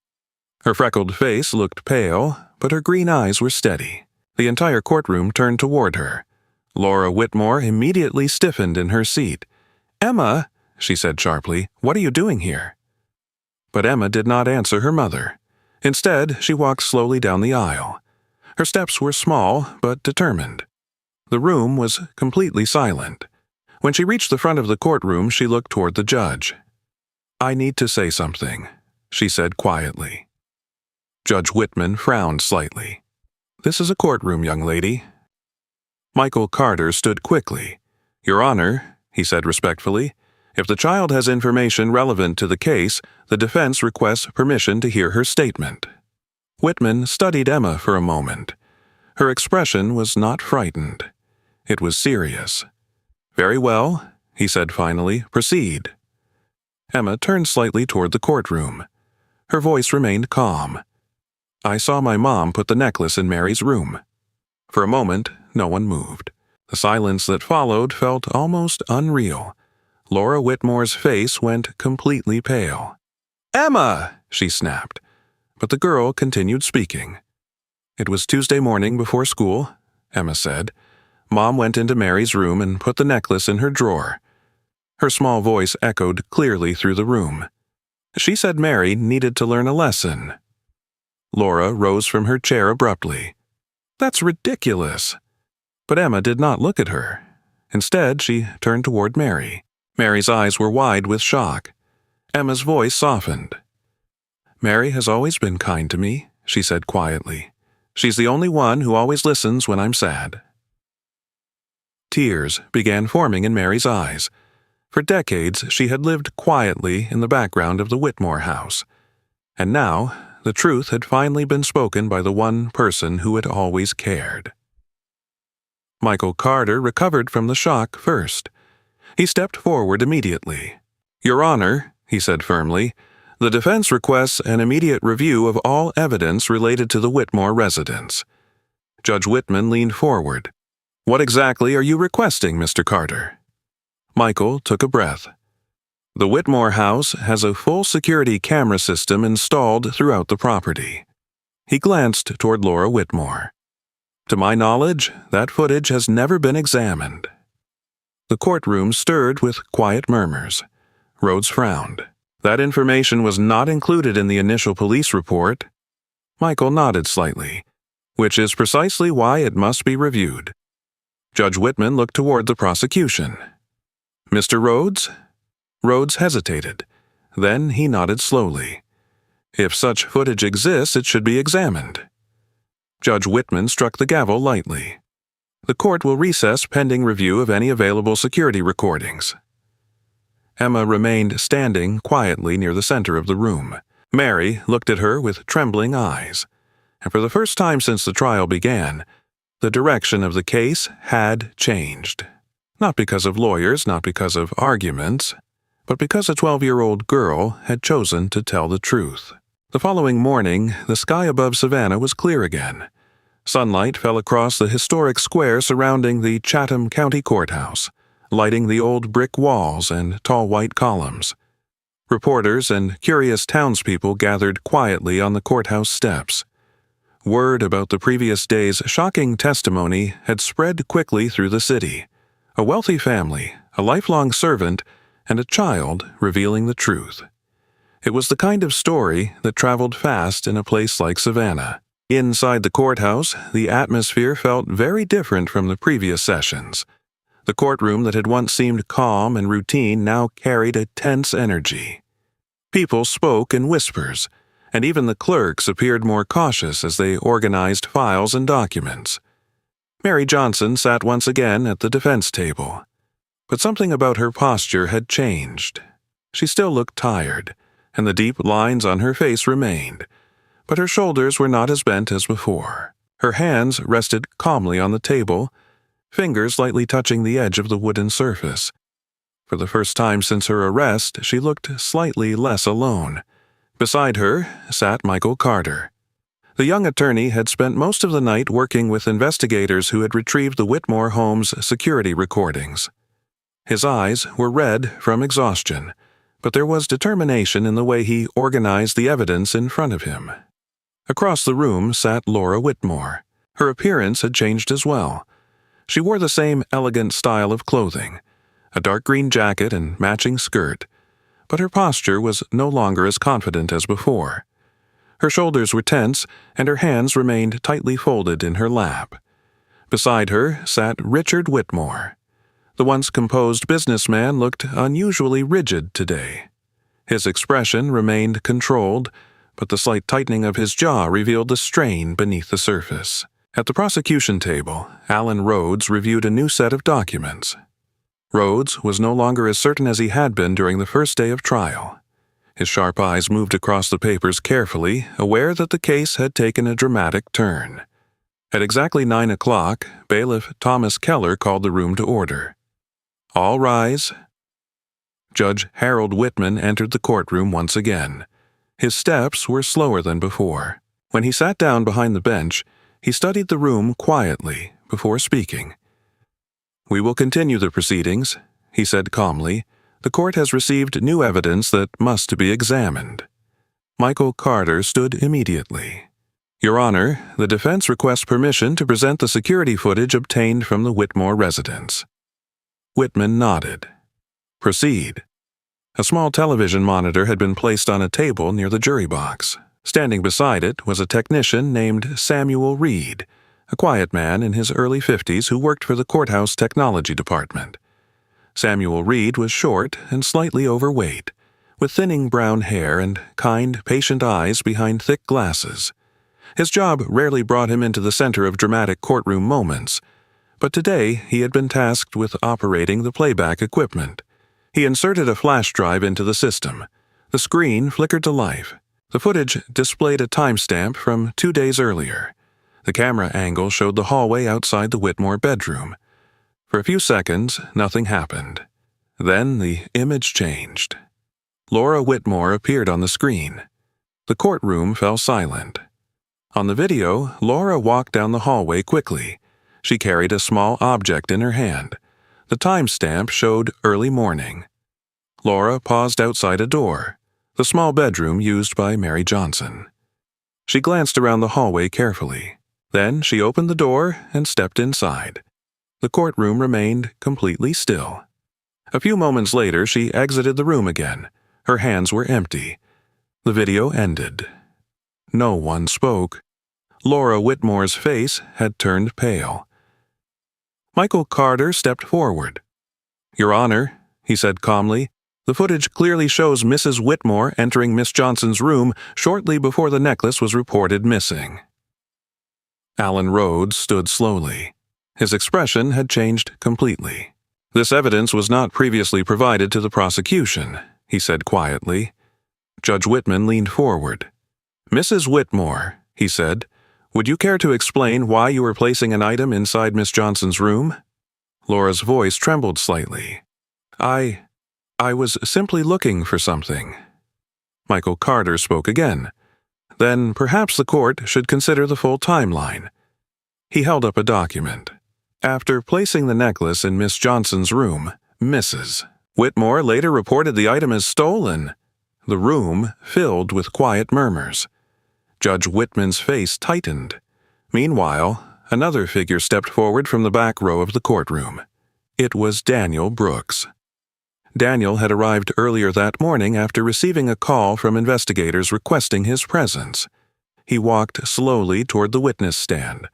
Her freckled face looked pale, but her green eyes were steady. The entire courtroom turned toward her. Laura Whitmore immediately stiffened in her seat. "Emma," she said sharply, "what are you doing here?" But Emma did not answer her mother. Instead, she walked slowly down the aisle. Her steps were small, but determined. The room was completely silent. When she reached the front of the courtroom, she looked toward the judge. "I need to say something," she said quietly. Judge Whitman frowned slightly. "This is a courtroom, young lady." Michael Carter stood quickly. "Your Honor," he said respectfully, "if the child has information relevant to the case, the defense requests permission to hear her statement." Whitman studied Emma for a moment. Her expression was not frightened. It was serious. "Very well," he said finally, "proceed." Emma turned slightly toward the courtroom. Her voice remained calm. "I saw my mom put the necklace in Mary's room." For a moment, no one moved. The silence that followed felt almost unreal. Laura Whitmore's face went completely pale. "Emma!" she snapped, but the girl continued speaking. "It was Tuesday morning before school," Emma said. "Mom went into Mary's room and put the necklace in her drawer." Her small voice echoed clearly through the room. "She said Mary needed to learn a lesson." Laura rose from her chair abruptly. "That's ridiculous." But Emma did not look at her. Instead, she turned toward Mary. Mary's eyes were wide with shock. Emma's voice softened. "Mary has always been kind to me," she said quietly. "She's the only one who always listens when I'm sad." Tears began forming in Mary's eyes. For decades, she had lived quietly in the background of the Whitmore house. And now, the truth had finally been spoken by the one person who had always cared. Michael Carter recovered from the shock first. He stepped forward immediately. "Your Honor," he said firmly, "the defense requests an immediate review of all evidence related to the Whitmore residence." Judge Whitman leaned forward. "What exactly are you requesting, Mr. Carter?" Michael took a breath. "The Whitmore house has a full security camera system installed throughout the property." He glanced toward Laura Whitmore. "To my knowledge, that footage has never been examined." The courtroom stirred with quiet murmurs. Rhodes frowned. "That information was not included in the initial police report." Michael nodded slightly, "which is precisely why it must be reviewed." Judge Whitman looked toward the prosecution. "Mr. Rhodes?" Rhodes hesitated. Then he nodded slowly. "If such footage exists, it should be examined." Judge Whitman struck the gavel lightly. "The court will recess pending review of any available security recordings." Emma remained standing quietly near the center of the room. Mary looked at her with trembling eyes. And for the first time since the trial began, the direction of the case had changed. Not because of lawyers, not because of arguments, but because a 12-year-old girl had chosen to tell the truth. The following morning, the sky above Savannah was clear again. Sunlight fell across the historic square surrounding the Chatham County Courthouse, lighting the old brick walls and tall white columns. Reporters and curious townspeople gathered quietly on the courthouse steps. Word about the previous day's shocking testimony had spread quickly through the city. A wealthy family, a lifelong servant, and a child revealing the truth. It was the kind of story that traveled fast in a place like Savannah. Inside the courthouse, the atmosphere felt very different from the previous sessions. The courtroom that had once seemed calm and routine now carried a tense energy. People spoke in whispers, and even the clerks appeared more cautious as they organized files and documents. Mary Johnson sat once again at the defense table. But something about her posture had changed. She still looked tired, and the deep lines on her face remained, but her shoulders were not as bent as before. Her hands rested calmly on the table, fingers lightly touching the edge of the wooden surface. For the first time since her arrest, she looked slightly less alone. Beside her sat Michael Carter. The young attorney had spent most of the night working with investigators who had retrieved the Whitmore home's security recordings. His eyes were red from exhaustion, but there was determination in the way he organized the evidence in front of him. Across the room sat Laura Whitmore. Her appearance had changed as well. She wore the same elegant style of clothing, a dark green jacket and matching skirt, but her posture was no longer as confident as before. Her shoulders were tense, and her hands remained tightly folded in her lap. Beside her sat Richard Whitmore. The once composed businessman looked unusually rigid today. His expression remained controlled, but the slight tightening of his jaw revealed the strain beneath the surface. At the prosecution table, Alan Rhodes reviewed a new set of documents. Rhodes was no longer as certain as he had been during the first day of trial. His sharp eyes moved across the papers carefully, aware that the case had taken a dramatic turn. At exactly 9 o'clock, Bailiff Thomas Keller called the room to order. "All rise." Judge Harold Whitman entered the courtroom once again. His steps were slower than before. When he sat down behind the bench, he studied the room quietly before speaking. "We will continue the proceedings," he said calmly. The court has received new evidence that must be examined. Michael Carter stood immediately. Your Honor, the defense requests permission to present the security footage obtained from the Whitmore residence. Whitman nodded. Proceed. A small television monitor had been placed on a table near the jury box. Standing beside it was a technician named Samuel Reed, a quiet man in his early 50s who worked for the courthouse technology department. Samuel Reed was short and slightly overweight, with thinning brown hair and kind, patient eyes behind thick glasses. His job rarely brought him into the center of dramatic courtroom moments, but today he had been tasked with operating the playback equipment. He inserted a flash drive into the system. The screen flickered to life. The footage displayed a timestamp from 2 days earlier. The camera angle showed the hallway outside the Whitmore bedroom. For a few seconds, nothing happened. Then the image changed. Laura Whitmore appeared on the screen. The courtroom fell silent. On the video, Laura walked down the hallway quickly. She carried a small object in her hand. The timestamp showed early morning. Laura paused outside a door, the small bedroom used by Mary Johnson. She glanced around the hallway carefully. Then she opened the door and stepped inside. The courtroom remained completely still. A few moments later, she exited the room again. Her hands were empty. The video ended. No one spoke. Laura Whitmore's face had turned pale. Michael Carter stepped forward. Your Honor, he said calmly, the footage clearly shows Mrs. Whitmore entering Miss Johnson's room shortly before the necklace was reported missing. Alan Rhodes stood slowly. His expression had changed completely. This evidence was not previously provided to the prosecution, he said quietly. Judge Whitman leaned forward. Mrs. Whitmore, he said, would you care to explain why you were placing an item inside Miss Johnson's room? Laura's voice trembled slightly. I was simply looking for something. Michael Carter spoke again. Then perhaps the court should consider the full timeline. He held up a document. After placing the necklace in Miss Johnson's room, Mrs. Whitmore later reported the item as stolen. The room filled with quiet murmurs. Judge Whitman's face tightened. Meanwhile, another figure stepped forward from the back row of the courtroom. It was Daniel Brooks. Daniel had arrived earlier that morning after receiving a call from investigators requesting his presence. He walked slowly toward the witness stand.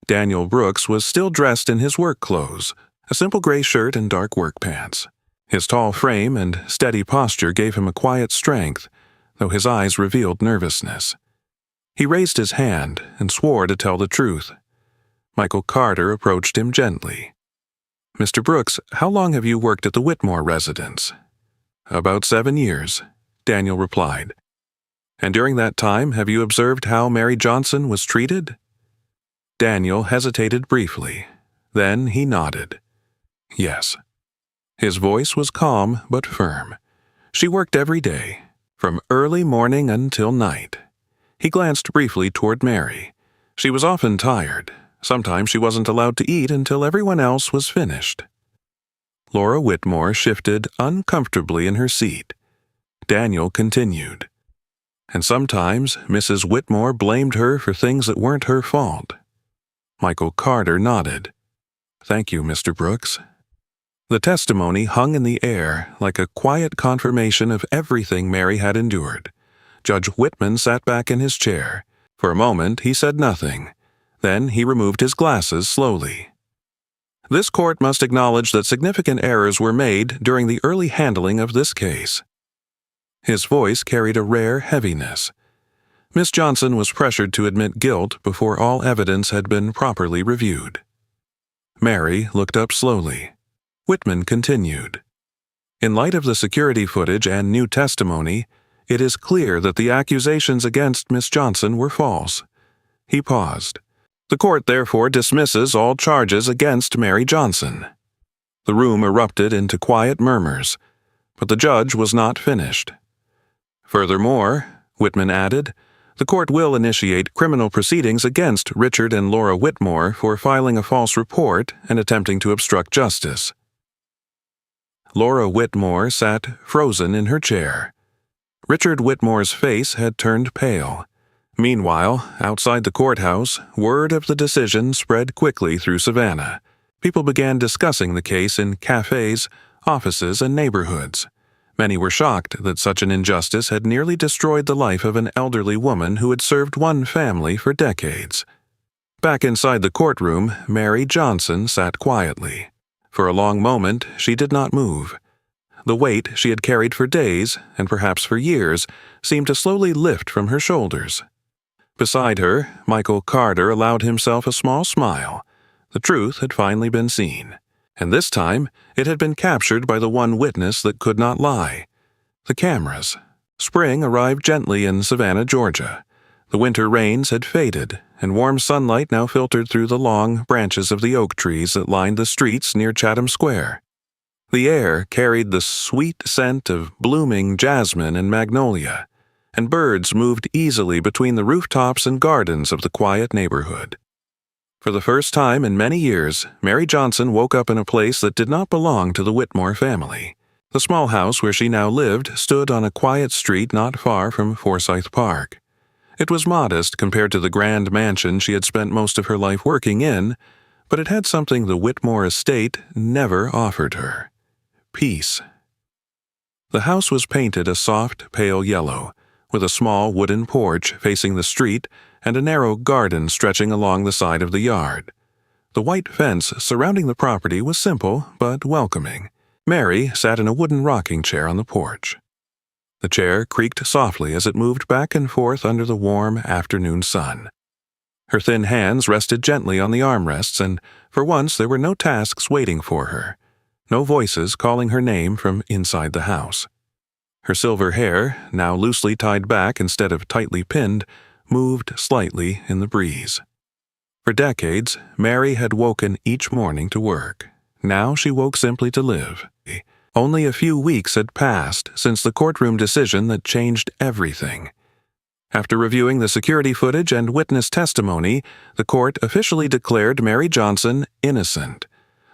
Daniel Brooks was still dressed in his work clothes, a simple gray shirt and dark work pants. His tall frame and steady posture gave him a quiet strength, though his eyes revealed nervousness. He raised his hand and swore to tell the truth. Michael Carter approached him gently. Mr. Brooks, how long have you worked at the Whitmore residence? About 7 years, Daniel replied. And during that time, have you observed how Mary Johnson was treated? Daniel hesitated briefly. Then he nodded. Yes. His voice was calm but firm. She worked every day, from early morning until night. He glanced briefly toward Mary. She was often tired. Sometimes she wasn't allowed to eat until everyone else was finished. Laura Whitmore shifted uncomfortably in her seat. Daniel continued. And sometimes Mrs. Whitmore blamed her for things that weren't her fault. Michael Carter nodded. Thank you, Mr. Brooks. The testimony hung in the air like a quiet confirmation of everything Mary had endured. Judge Whitman sat back in his chair. For a moment, he said nothing. Then he removed his glasses slowly. This court must acknowledge that significant errors were made during the early handling of this case. His voice carried a rare heaviness. Miss Johnson was pressured to admit guilt before all evidence had been properly reviewed. Mary looked up slowly. Whitman continued. In light of the security footage and new testimony, it is clear that the accusations against Miss Johnson were false. He paused. The court therefore dismisses all charges against Mary Johnson. The room erupted into quiet murmurs, but the judge was not finished. Furthermore, Whitman added, the court will initiate criminal proceedings against Richard and Laura Whitmore for filing a false report and attempting to obstruct justice. Laura Whitmore sat frozen in her chair. Richard Whitmore's face had turned pale. Meanwhile, outside the courthouse, word of the decision spread quickly through Savannah. People began discussing the case in cafes, offices, and neighborhoods. Many were shocked that such an injustice had nearly destroyed the life of an elderly woman who had served one family for decades. Back inside the courtroom, Mary Johnson sat quietly. For a long moment, she did not move. The weight she had carried for days, and perhaps for years, seemed to slowly lift from her shoulders. Beside her, Michael Carter allowed himself a small smile. The truth had finally been seen, and this time it had been captured by the one witness that could not lie: the cameras. Spring arrived gently in Savannah, Georgia. The winter rains had faded, and warm sunlight now filtered through the long branches of the oak trees that lined the streets near Chatham Square. The air carried the sweet scent of blooming jasmine and magnolia, and birds moved easily between the rooftops and gardens of the quiet neighborhood. For the first time in many years, Mary Johnson woke up in a place that did not belong to the Whitmore family. The small house where she now lived stood on a quiet street not far from Forsyth Park. It was modest compared to the grand mansion she had spent most of her life working in, but it had something the Whitmore estate never offered her: peace. The house was painted a soft, pale yellow, with a small wooden porch facing the street and a narrow garden stretching along the side of the yard. The white fence surrounding the property was simple but welcoming. Mary sat in a wooden rocking chair on the porch. The chair creaked softly as it moved back and forth under the warm afternoon sun. Her thin hands rested gently on the armrests, and for once there were no tasks waiting for her, no voices calling her name from inside the house. Her silver hair, now loosely tied back instead of tightly pinned, moved slightly in the breeze. For decades, Mary had woken each morning to work. Now she woke simply to live. Only a few weeks had passed since the courtroom decision that changed everything. After reviewing the security footage and witness testimony, the court officially declared Mary Johnson innocent.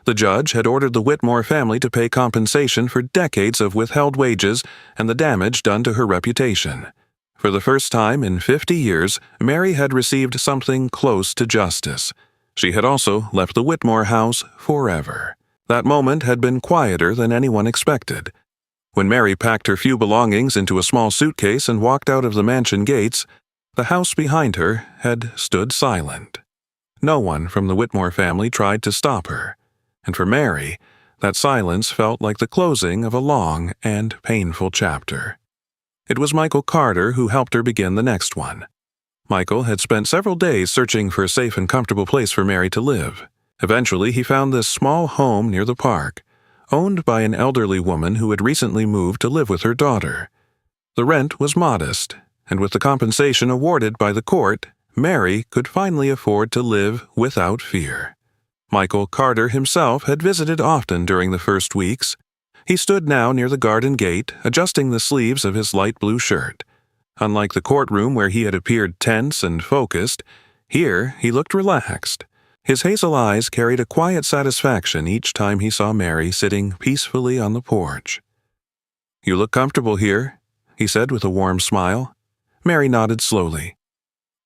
The judge had ordered the Whitmore family to pay compensation for decades of withheld wages and the damage done to her reputation. For the first time in 50 years, Mary had received something close to justice. She had also left the Whitmore house forever. That moment had been quieter than anyone expected. When Mary packed her few belongings into a small suitcase and walked out of the mansion gates, the house behind her had stood silent. No one from the Whitmore family tried to stop her, and for Mary, that silence felt like the closing of a long and painful chapter. It was Michael Carter who helped her begin the next one. Michael had spent several days searching for a safe and comfortable place for Mary to live. Eventually, he found this small home near the park, owned by an elderly woman who had recently moved to live with her daughter. The rent was modest, and with the compensation awarded by the court, Mary could finally afford to live without fear. Michael Carter himself had visited often during the first weeks. He stood now near the garden gate, adjusting the sleeves of his light blue shirt. Unlike the courtroom where he had appeared tense and focused, here he looked relaxed. His hazel eyes carried a quiet satisfaction each time he saw Mary sitting peacefully on the porch. "You look comfortable here," he said with a warm smile. Mary nodded slowly.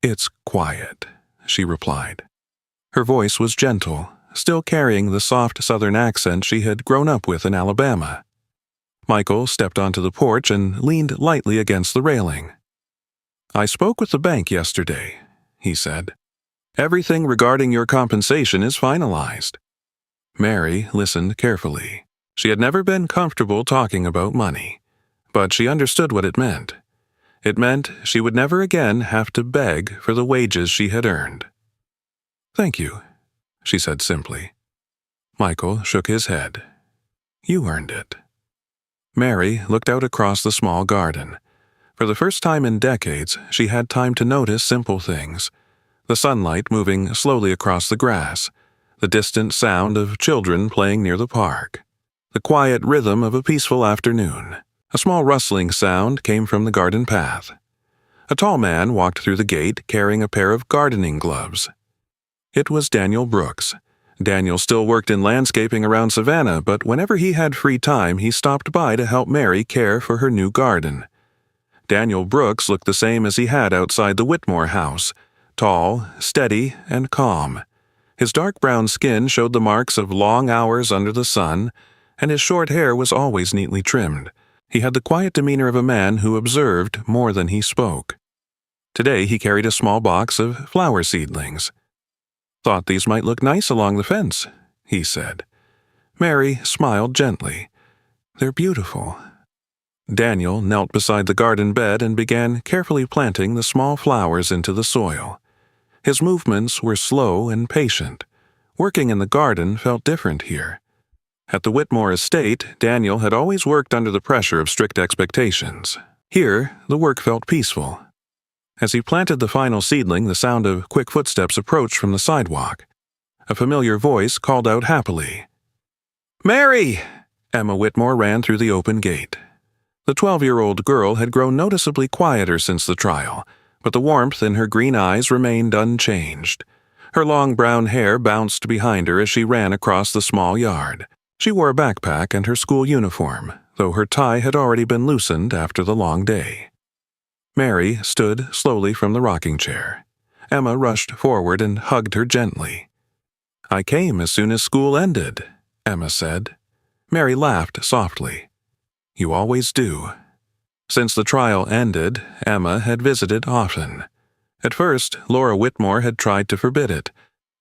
"It's quiet," she replied. Her voice was gentle, still carrying the soft southern accent she had grown up with in Alabama. Michael stepped onto the porch and leaned lightly against the railing. "I spoke with the bank yesterday," he said. "Everything regarding your compensation is finalized." Mary listened carefully. She had never been comfortable talking about money, but she understood what it meant. It meant she would never again have to beg for the wages she had earned. "Thank you," she said simply. Michael shook his head. "You earned it." Mary looked out across the small garden. For the first time in decades, she had time to notice simple things: the sunlight moving slowly across the grass, the distant sound of children playing near the park, the quiet rhythm of a peaceful afternoon. A small rustling sound came from the garden path. A tall man walked through the gate carrying a pair of gardening gloves. It was Daniel Brooks. Daniel still worked in landscaping around Savannah, but whenever he had free time, he stopped by to help Mary care for her new garden. Daniel Brooks looked the same as he had outside the Whitmore house, tall, steady, and calm. His dark brown skin showed the marks of long hours under the sun, and his short hair was always neatly trimmed. He had the quiet demeanor of a man who observed more than he spoke. Today he carried a small box of flower seedlings. "Thought these might look nice along the fence," he said. Mary smiled gently. "They're beautiful." Daniel knelt beside the garden bed and began carefully planting the small flowers into the soil. His movements were slow and patient. Working in the garden felt different here. At the Whitmore estate, Daniel had always worked under the pressure of strict expectations. Here, the work felt peaceful. As he planted the final seedling, the sound of quick footsteps approached from the sidewalk. A familiar voice called out happily. "Mary!" Emma Whitmore ran through the open gate. The 12-year-old girl had grown noticeably quieter since the trial, but the warmth in her green eyes remained unchanged. Her long brown hair bounced behind her as she ran across the small yard. She wore a backpack and her school uniform, though her tie had already been loosened after the long day. Mary stood slowly from the rocking chair. Emma rushed forward and hugged her gently. "I came as soon as school ended," Emma said. Mary laughed softly. "You always do." Since the trial ended, Emma had visited often. At first, Laura Whitmore had tried to forbid it,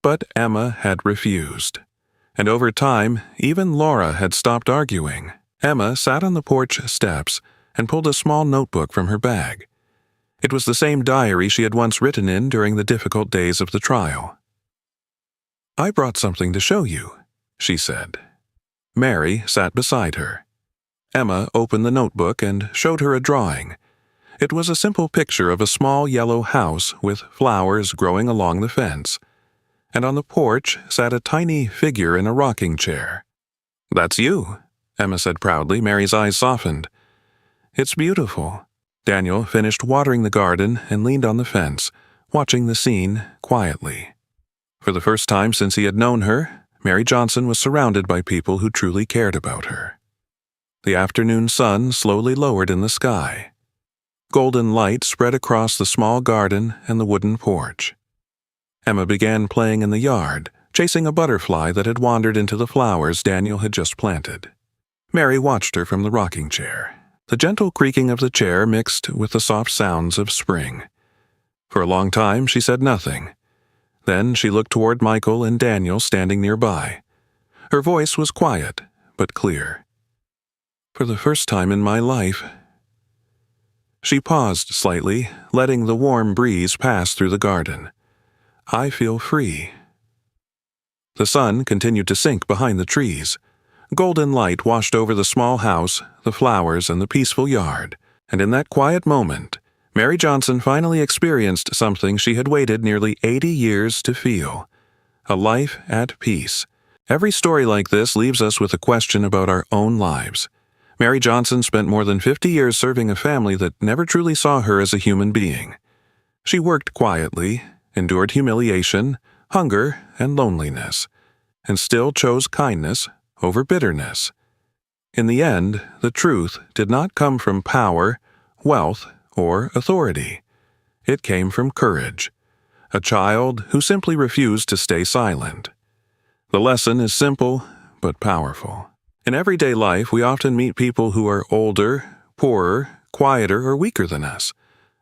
but Emma had refused. And over time, even Laura had stopped arguing. Emma sat on the porch steps and pulled a small notebook from her bag. It was the same diary she had once written in during the difficult days of the trial. "I brought something to show you," she said. Mary sat beside her. Emma opened the notebook and showed her a drawing. It was a simple picture of a small yellow house with flowers growing along the fence. And on the porch sat a tiny figure in a rocking chair. "That's you," Emma said proudly. Mary's eyes softened. "It's beautiful." Daniel finished watering the garden and leaned on the fence, watching the scene quietly. For the first time since he had known her, Mary Johnson was surrounded by people who truly cared about her. The afternoon sun slowly lowered in the sky. Golden light spread across the small garden and the wooden porch. Emma began playing in the yard, chasing a butterfly that had wandered into the flowers Daniel had just planted. Mary watched her from the rocking chair. The gentle creaking of the chair mixed with the soft sounds of spring. For a long time she said nothing. Then she looked toward Michael and Daniel standing nearby. Her voice was quiet, but clear. "For the first time in my life..." She paused slightly, letting the warm breeze pass through the garden. "I feel free." The sun continued to sink behind the trees. Golden light washed over the small house, the flowers, and the peaceful yard, and in that quiet moment, Mary Johnson finally experienced something she had waited nearly 80 years to feel: a life at peace. Every story like this leaves us with a question about our own lives. Mary Johnson spent more than 50 years serving a family that never truly saw her as a human being. She worked quietly, endured humiliation, hunger, and loneliness, and still chose kindness over bitterness. In the end, the truth did not come from power, wealth, or authority. It came from courage, a child who simply refused to stay silent. The lesson is simple but powerful. In everyday life, we often meet people who are older, poorer, quieter, or weaker than us.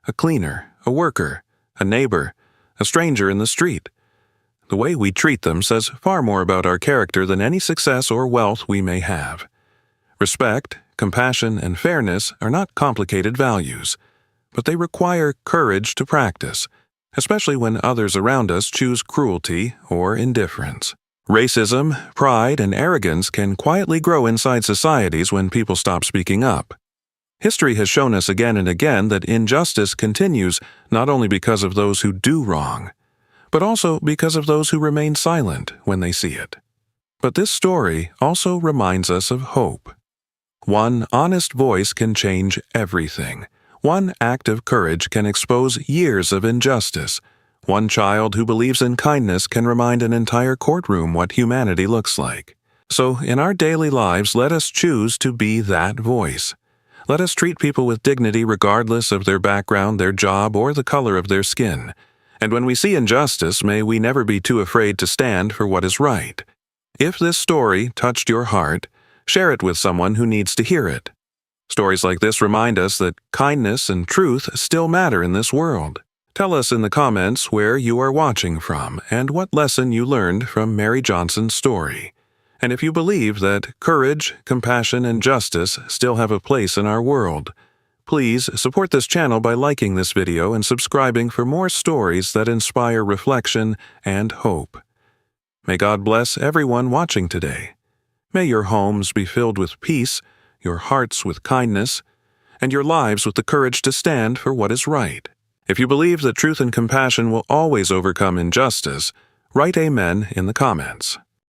A cleaner, a worker, a neighbor, a stranger in the street. The way we treat them says far more about our character than any success or wealth we may have. Respect, compassion, and fairness are not complicated values, but they require courage to practice, especially when others around us choose cruelty or indifference. Racism, pride, and arrogance can quietly grow inside societies when people stop speaking up. History has shown us again and again that injustice continues not only because of those who do wrong, but also because of those who remain silent when they see it. But this story also reminds us of hope. One honest voice can change everything. One act of courage can expose years of injustice. One child who believes in kindness can remind an entire courtroom what humanity looks like. So, in our daily lives, let us choose to be that voice. Let us treat people with dignity regardless of their background, their job, or the color of their skin. And when we see injustice, may we never be too afraid to stand for what is right. If this story touched your heart, share it with someone who needs to hear it. Stories like this remind us that kindness and truth still matter in this world. Tell us in the comments where you are watching from and what lesson you learned from Mary Johnson's story. And if you believe that courage, compassion, and justice still have a place in our world, please support this channel by liking this video and subscribing for more stories that inspire reflection and hope. May God bless everyone watching today. May your homes be filled with peace, your hearts with kindness, and your lives with the courage to stand for what is right. If you believe that truth and compassion will always overcome injustice, write Amen in the comments.